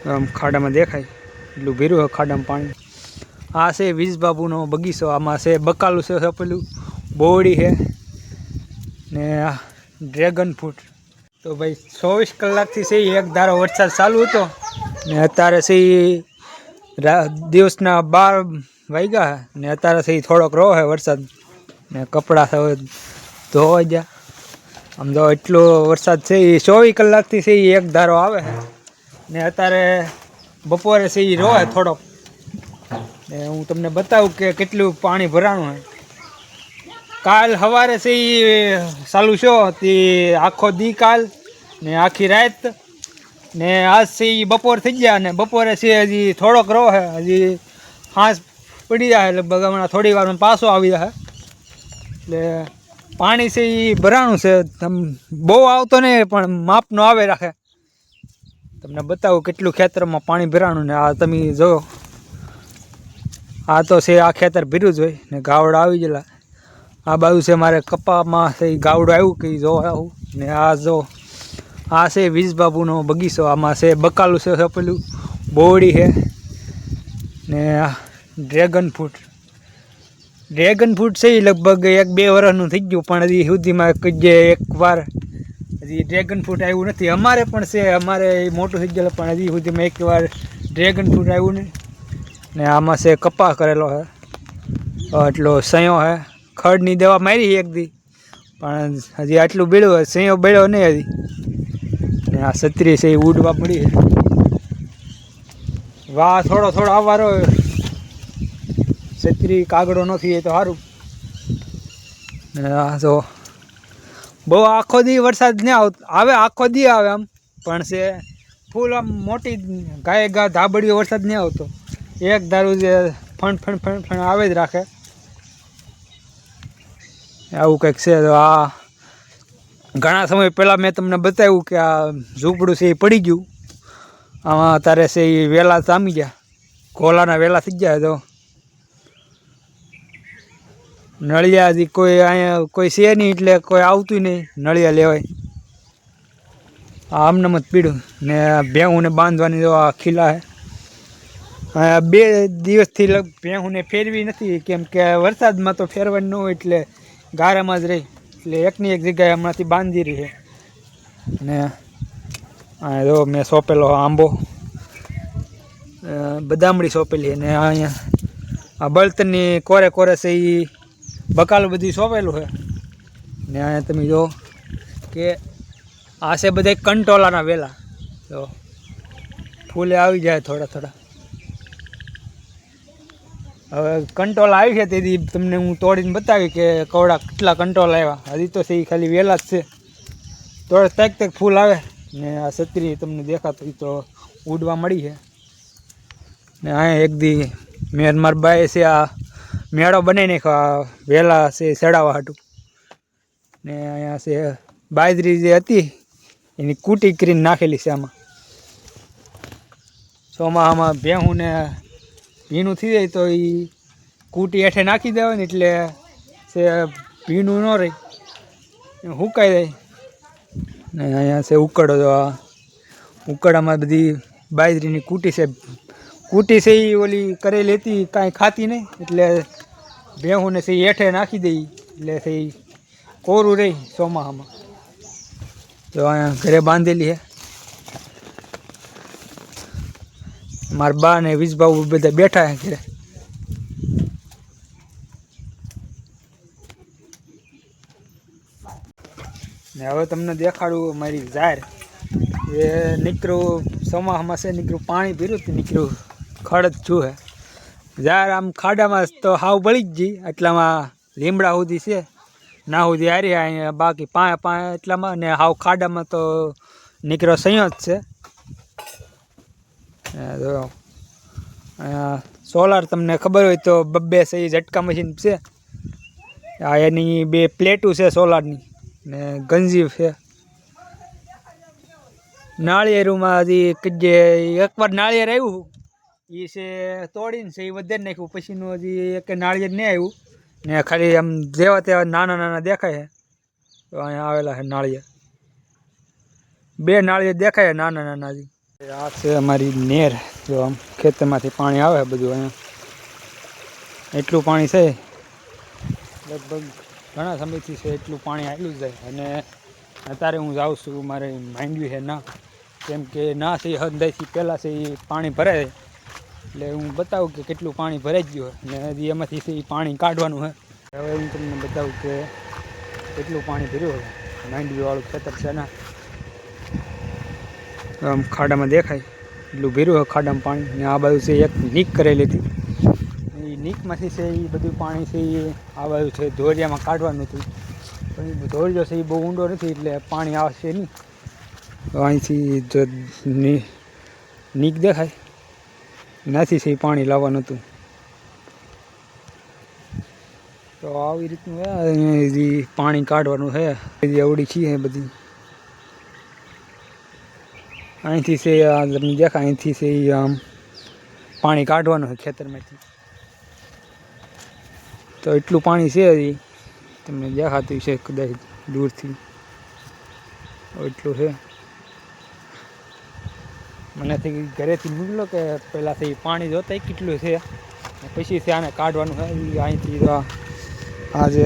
આમ ખાડામાં દેખાય એટલું ભીરું હોય ખાડામાં પાણી. આ છે વીજબાબુનો બગીચો. આમાં છે બકાલું છે, પેલું બોવડી છે ને ડ્રેગન ફ્રૂટ. તો ભાઈ 24 કલાકથી છે એક ધારો વરસાદ ચાલુ હતો ને અત્યારે છે દિવસના 12 વાગ્યા ને અત્યારે છે થોડોક રહો છે વરસાદ ને કપડાં ધોવા ગયા. આમ તો એટલો વરસાદ છે 24 કલાકથી છે એક ધારો આવે છે ને અત્યારે બપોરે છે રોહે થોડોક ને હું તમને બતાવું કે કેટલું પાણી ભરાણું છે. કાલ સવારે છે ચાલુ છો તે આખો દી કાલ ને આખી રાત ને આજ છે બપોર થઈ ગયા ને બપોરે છે હજી થોડોક રહો છે, હજી હાંસ પડી જાય લગભગ હમણાં થોડી વારમાં પાછો આવી જાય. એટલે પાણી છે એ ભરાણું છે, બહુ આવતો નહીં પણ માપનો આવે રાખે. તમને બતાવું કેટલું ખેતરમાં પાણી ભરાણું ને આ તમે જો આ તો છે આ ખેતર ભીરું જ હોય ને ગાવડા આવી ગયેલા. આ બાજુ છે મારે કપામાં છે ગાવડું આવ્યું કે જો આવું ને આ જો આ છે વીજબાબુનો બગીચો. આમાં છે બકાલું છે, પેલું બોવડી છે ને ડ્રેગન ફ્રૂટ. ડ્રેગન ફ્રૂટ છે એ લગભગ 1-2 વર્ષનું થઈ ગયું પણ હજી સુધીમાં એકવાર હજી ડ્રેગન ફ્રૂટ આવ્યું નથી. અમારે પણ છે, અમારે મોટું થઈ ગયેલું પણ હજી સુધીમાં એકવાર ડ્રેગન ફ્રૂટ આવ્યું નહીં. ને આમાં છે કપા કરેલો છે, એટલો સયો છે. ખડની દવા મારી એક દી પણ હજી આટલું બેળ્યું હોય, સયો બેળ્યો નહીં હજી. ને આ છત્રી છે એ ઉડવા મળી છે. વાહ થોડો આવવાનો છત્રી કાગડો નથી એ તો સારું. ને આ જો બહુ આખો દી વરસાદ નહીં આવે, આખો દી આવે આમ પણ છે ફૂલ આમ મોટી ગાય ધાબડીઓ વરસાદ નહીં આવતો. એક ધારું જે ફણ આવે જ રાખે. આવું કંઈક છે. તો આ ઘણા સમય પહેલાં મેં તમને બતાવ્યું કે આ ઝૂંપડું છે એ પડી ગયું. આમાં અત્યારે છે એ વેલા જામી ગયા, ઘોલાના વેલા થઈ ગયા. તો નળિયા હજી કોઈ અહીંયા કોઈ છે નહીં એટલે કોઈ આવતું નહીં નળિયા લેવાય. આમનામ જ પીડું ને ભેહુંને બાંધવાની જો આ ખીલા છે. 2 દિવસથી ભેહુંને ફેરવી નથી કેમ કે વરસાદમાં તો ફેરવાની ન હોય એટલે ગારામાં જ રહી. એટલે એકની એક જગ્યાએ હમણાંથી બાંધી રહી છે. ને આ જો મેં સોંપેલો આંબો, બદામડી સોંપેલી ને અહીંયા આ બળતણની કોરે છે એ બકાલું બધું સોંપેલું છે. ને અહીંયા તમે જો કે આ છે બધા કંટોલાના વેલા. તો ફૂલે આવી જાય થોડા. હવે કંટોલા આવી છે તેથી તમને હું તોડીને બતાવી કે કવડા કેટલા કંટોલા આવ્યા. હજી તો છે એ ખાલી વેલા જ છે. તોડે તક ફૂલ આવે ને આ છત્રી તમને દેખાતો તો ઉડવા મળી છે. ને અહીંયા એક દી મેં મારા બાએ છે આ મેળો બનાવી નાખ્યો વેલા છે ચડાવવા હાટું. ને અહીંયા છે બાજરી જે હતી એની કૂટી કરીને નાખેલી છે આમાં. ચોમાસામાં ભેહું ને ભીનું થઈ જાય તો એ કૂટી હેઠે નાખી દેવાય ને એટલે છે ભીનું ન રહે, સુકાઈ જાય. ને અહીંયા છે ઉકળો. તો આ ઉકળામાં બધી બાજરીની કૂટી છે એ ઓલી કરેલી હતી કાંઈ ખાતી નહીં એટલે ભેહુંને છે હેઠે નાખી દઈ એટલે છે કોરું રહી ચોમાસામાં. તો અહીંયા ઘરે બાંધેલી છે. મારા બા ને વીજબાબુ બધા બેઠા છે ઘરે. ને હવે તમને દેખાડું મારી ઝાર એ નીકળ્યું ચોમાસામાં છે, નીકળ્યું પાણી ભીરું હતું, નીકળ્યું ખડ જ છું. ઝાર આમ ખાડામાં તો હાવ બળી જ ગઈ. એટલામાં લીમડા સુધી છે ના સુધી હારી અહીંયા, બાકી પાંચ એટલામાં ને હાવ ખાડામાં તો નીકળ્યો સયો જ છે. સોલાર તમને ખબર હોય તો 2 છે ઝટકા મશીન છે. આ એની 2 પ્લેટું છે સોલારની ને ગંજી છે. નાળિયેરમાં હજી એકવાર નાળિયેર આવ્યું એ છે તોડીને છે એ વધારી નાખ્યું, પછીનું હજી એક નાળિયેર નહીં આવ્યું. ને ખાલી આમ જેવા તેવા નાના દેખાય છે. તો અહીંયા આવેલા છે નાળિયેર, 2 નાળિયેર દેખાય નાના હજી. આ છે અમારી નેર, જો આમ ખેતરમાંથી પાણી આવે બધું અહીંયા એટલું પાણી છે, લગભગ ઘણા સમયથી છે એટલું પાણી આવેલું જ જાય. અને અત્યારે હું જાઉં છું, મારે માંડવી છે ના, કેમ કે ના છે હદાયથી પહેલાં છે એ પાણી ભરાય, એટલે હું બતાવું કે કેટલું પાણી ભરાઈ ગયું હોય ને એમાંથી છે એ પાણી કાઢવાનું છે. હવે હું તમને બતાવું કે કેટલું પાણી ભર્યું હોય. માંડવીવાળું ખેતર છે ને, આમ ખાડામાં દેખાય એટલું ભર્યું હોય ખાડામાં પાણી. ને આ બાજુ છે એક લીક કરેલી હતી, એ લીકમાંથી છે એ બધું પાણી છે એ આ બાજુ છે ધોરિયામાં કાઢવાનું હતું, પણ એ ધોરિયો છે એ બહુ ઊંડો નથી એટલે પાણી આવશે નહીં. અહીંથી જો નીક દેખાય એનાથી છે એ પાણી લાવવાનું હતું. તો આવી રીતનું અહીંયા પાણી કાઢવાનું છે. અવડી છીએ બધી અહીંથી છે આ તમને દેખાય, અહીંથી છે એ આમ પાણી કાઢવાનું છે ખેતરમાંથી. તો એટલું પાણી છે હજી તમને દેખાતું છે કદાચ દૂરથી, એટલું છે. મનેથી ઘરેથી નીકળો કે પહેલાંથી પાણી જોતા કેટલું છે, પછી છે આને કાઢવાનું છે અહીંથી. આ જે